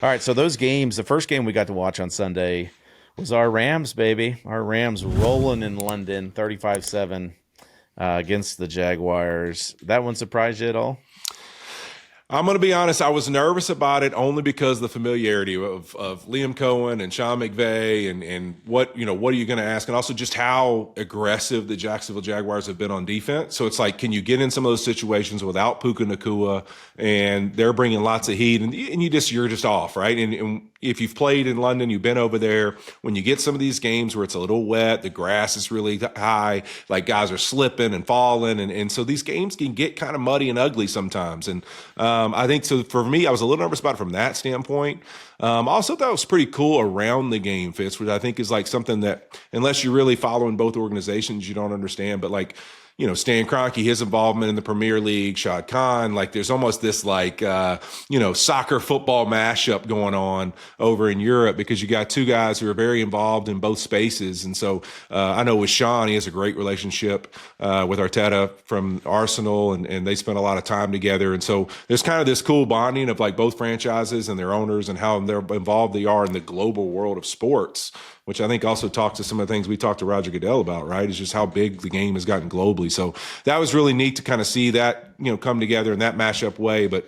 All right, so those games, the first game we got to watch on Sunday was our Rams, baby. Our Rams rolling in London, 35-7 against the Jaguars. That one surprised you at all? I'm going to be honest. I was nervous about it only because of the familiarity of Liam Cohen and Sean McVay and what are you going to ask, and also just how aggressive the Jacksonville Jaguars have been on defense. So it's like, can you get in some of those situations without Puka Nacua, and they're bringing lots of heat, and you're just off, right? And if you've played in London, you've been over there, when you get some of these games where it's a little wet, the grass is really high, like guys are slipping and falling. And so these games can get kind of muddy and ugly sometimes. And I think so for me, I was a little nervous about it from that standpoint. Also thought it was pretty cool around the game, Fitz, which I think is like something that, unless you're really following both organizations, you don't understand. But like, Stan Kroenke, his involvement in the Premier League, Shad Khan, like there's almost this like, soccer football mashup going on over in Europe because you got two guys who are very involved in both spaces. And so I know with Sean, he has a great relationship with Arteta from Arsenal, and they spent a lot of time together. And so there's kind of this cool bonding of like both franchises and their owners and how they're involved they are in the global world of sports, which I think also talks to some of the things we talked to Roger Goodell about, right? Is just how big the game has gotten globally. So that was really neat to kind of see that, come together in that mashup way. But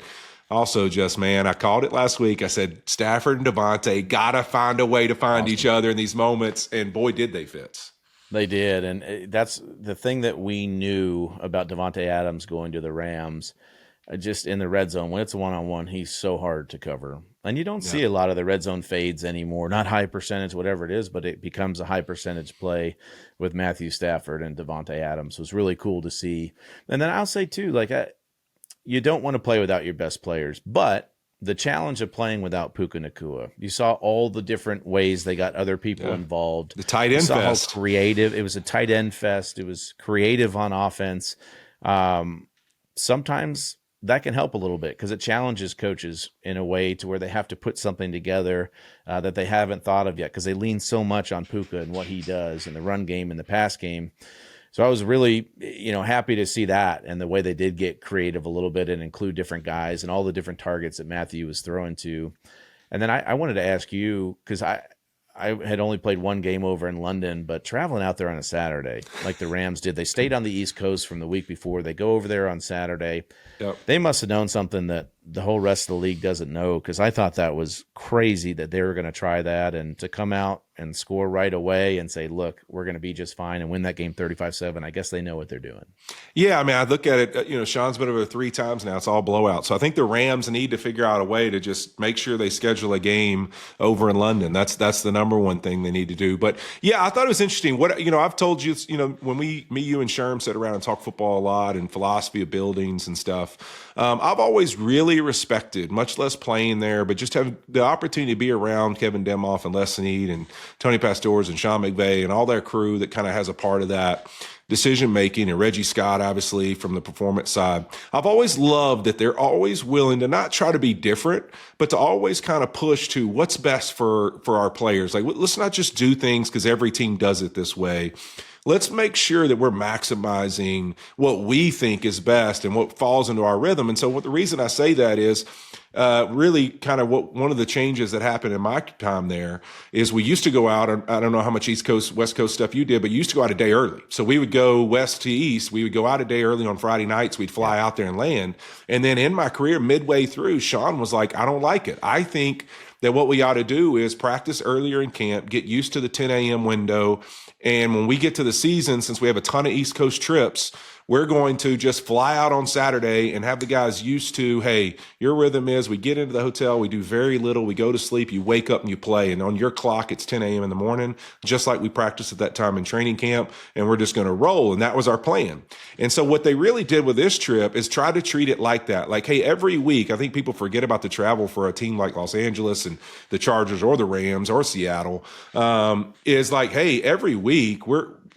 also just, man, I called it last week. I said, Stafford and Davante got to find a way to find each other in these moments. And boy, did they fit. They did, and that's the thing that we knew about Davante Adams going to the Rams. Just in the red zone, when it's a one-on-one, he's so hard to cover. And you don't see a lot of the red zone fades anymore, not high percentage, whatever it is, but it becomes a high percentage play with Matthew Stafford and Davante Adams. It was really cool to see. And then I'll say, too, like you don't want to play without your best players, but the challenge of playing without Puka Nacua, you saw all the different ways they got other people involved. The tight end fest. How creative. It was a tight end fest. It was creative on offense. Sometimes that can help a little bit because it challenges coaches in a way to where they have to put something together that they haven't thought of yet because they lean so much on Puka and what he does in the run game and the pass game. So I was really, happy to see that and the way they did get creative a little bit and include different guys and all the different targets that Matthew was throwing to. And then I wanted to ask you, because I had only played one game over in London, but traveling out there on a Saturday, like the Rams did, they stayed on the East Coast from the week before. They go over there on Saturday. Yep. They must have known something that the whole rest of the league doesn't know, because I thought that was crazy that they were going to try that and to come out and score right away and say, look, we're going to be just fine and win that game 35-7. I guess they know what they're doing. Yeah, I mean, I look at it, Sean's been over 3 times now. It's all blowout. So I think the Rams need to figure out a way to just make sure they schedule a game over in London. That's the number one thing they need to do. But yeah, I thought it was interesting. What, I've told you, when me, you and Sherm sit around and talk football a lot and philosophy of buildings and stuff, I've always really respected, much less playing there, but just having the opportunity to be around Kevin Demoff and Les Snead and Tony Pastores and Sean McVay and all their crew that kind of has a part of that decision making, and Reggie Scott, obviously, from the performance side. I've always loved that they're always willing to not try to be different, but to always kind of push to what's best for our players. Like, let's not just do things because every team does it this way. Let's make sure that we're maximizing what we think is best and what falls into our rhythm. And so the reason I say that is really kind of one of the changes that happened in my time there is we used to go out, I don't know how much East Coast, West Coast stuff you did, but you used to go out a day early. So we would go west to east. We would go out a day early on Friday nights. We'd fly out there and land. And then in my career, midway through, Sean was like, I don't like it. I think that what we ought to do is practice earlier in camp, get used to the 10 a.m. window. And when we get to the season, since we have a ton of East Coast trips, we're going to just fly out on Saturday and have the guys used to, hey, your rhythm is we get into the hotel, we do very little, we go to sleep, you wake up and you play. And on your clock, it's 10 a.m. in the morning, just like we practiced at that time in training camp. And we're just going to roll. And that was our plan. And so what they really did with this trip is try to treat it like that. Like, hey, every week, I think people forget about the travel for a team like Los Angeles and the Chargers or the Rams or Seattle, is like, hey, every week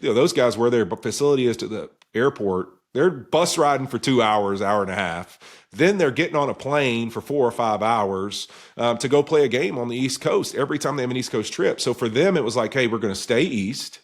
those guys, where their facility is to the airport, they're bus riding for 2 hours, hour and a half. Then they're getting on a plane for 4 or 5 hours to go play a game on the East Coast every time they have an East Coast trip. So for them, it was like, hey, we're going to stay east.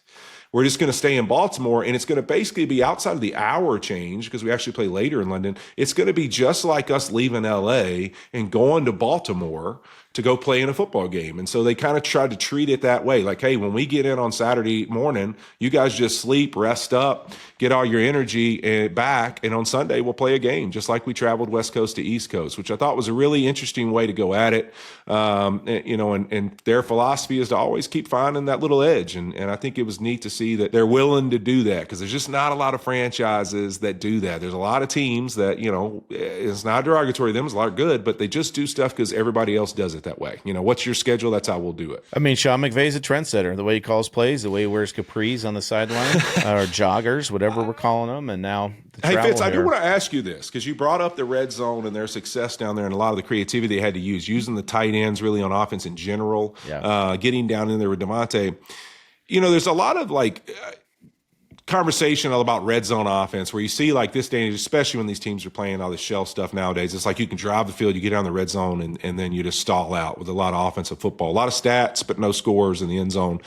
We're just going to stay in Baltimore, and it's going to basically be outside of the hour change because we actually play later in London. It's going to be just like us leaving LA and going to Baltimore to go play in a football game. And so they kind of tried to treat it that way. Like, hey, when we get in on Saturday morning, you guys just sleep, rest up, get all your energy back. And on Sunday, we'll play a game, just like we traveled West Coast to East Coast, which I thought was a really interesting way to go at it. And their philosophy is to always keep finding that little edge. And I think it was neat to see that they're willing to do that, because there's just not a lot of franchises that do that. There's a lot of teams that, it's not derogatory to them, it's a lot of good, but they just do stuff because everybody else does it that way. What's your schedule? That's how we'll do it. I mean, Sean McVay's a trendsetter. The way he calls plays, the way he wears capris on the sideline, or joggers, whatever we're calling them, and now the Hey, Fitz, here. I do want to ask you this, because you brought up the red zone and their success down there and a lot of the creativity they had to use, using the tight ends really on offense in general, getting down in there with Davante. There's a lot of conversation about red zone offense where you see this day, especially when these teams are playing all this shell stuff nowadays. It's like you can drive the field, you get down the red zone, and then you just stall out with a lot of offensive football, a lot of stats, but no scores in the end zone.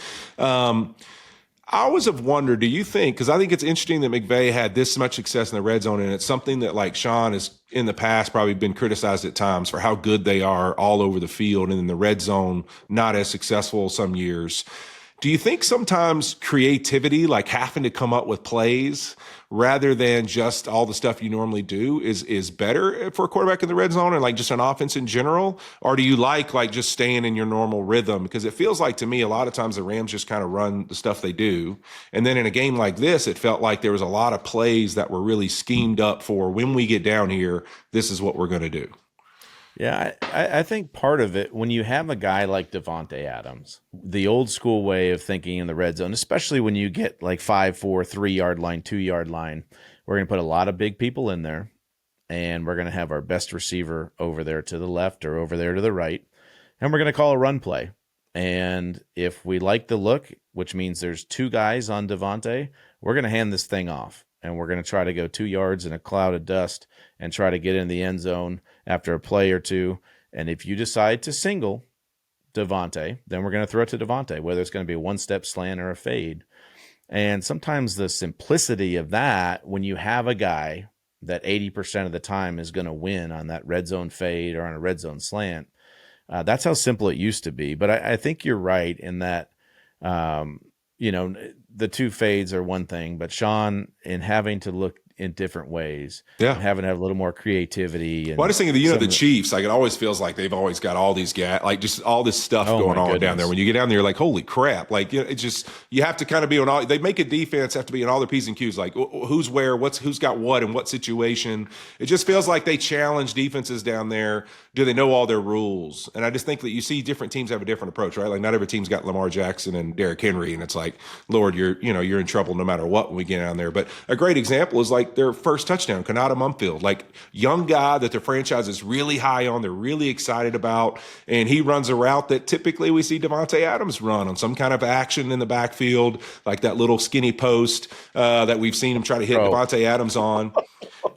I always have wondered, do you think, because I think it's interesting that McVay had this much success in the red zone, and it's something that Sean has in the past probably been criticized at times for how good they are all over the field, and in the red zone not as successful some years. Do you think sometimes creativity, having to come up with plays rather than just all the stuff you normally do, is better for a quarterback in the red zone, and just an offense in general? Or do you like just staying in your normal rhythm? Because it feels like to me a lot of times the Rams just kind of run the stuff they do. And then in a game like this, it felt like there was a lot of plays that were really schemed up for when we get down here, this is what we're going to do. Yeah, I think part of it, when you have a guy like Davante Adams, the old school way of thinking in the red zone, especially when you get 5-4, 3-yard line, 2-yard line, we're going to put a lot of big people in there, and we're going to have our best receiver over there to the left or over there to the right, and we're going to call a run play. And if we like the look, which means there's 2 guys on Davante, we're going to hand this thing off, and we're going to try to go 2 yards in a cloud of dust and try to get in the end zone after a play or two. And if you decide to single Davante, then we're going to throw it to Davante, whether it's going to be a one-step slant or a fade. And sometimes the simplicity of that, when you have a guy that 80% of the time is going to win on that red zone fade or on a red zone slant, that's how simple it used to be. But I think you're right in that, the 2 fades are one thing, but Sean, in having to look in different ways, having to have a little more creativity. And I just think of the Chiefs. It always feels like they've always got all these guys, just all this stuff going on down there. When you get down there, you're like, holy crap! It's just, you have to kind of be on all. They make a defense have to be in all their P's and Q's. Who's where, who's got what in what situation. It just feels like they challenge defenses down there. Do they know all their rules? And I just think that you see different teams have a different approach, right? Not every team's got Lamar Jackson and Derrick Henry, and it's like, Lord, you're in trouble no matter what when we get down there. But a great example is their first touchdown, Kanata Mumfield, young guy that the franchise is really high on, they're really excited about, and he runs a route that typically we see Davante Adams run on some kind of action in the backfield, like that little skinny post that we've seen him try to hit Davante Adams on.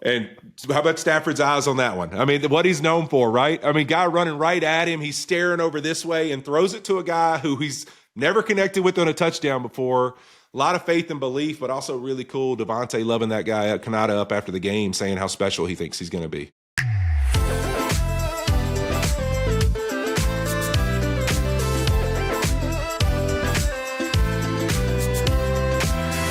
And how about Stafford's eyes on that one? I mean, what he's known for, right? I mean, guy running right at him, he's staring over this way and throws it to a guy who he's never connected with on a touchdown before. A lot of faith and belief, but also really cool. Davante loving that guy, Kanata, up after the game, saying how special he thinks he's going to be.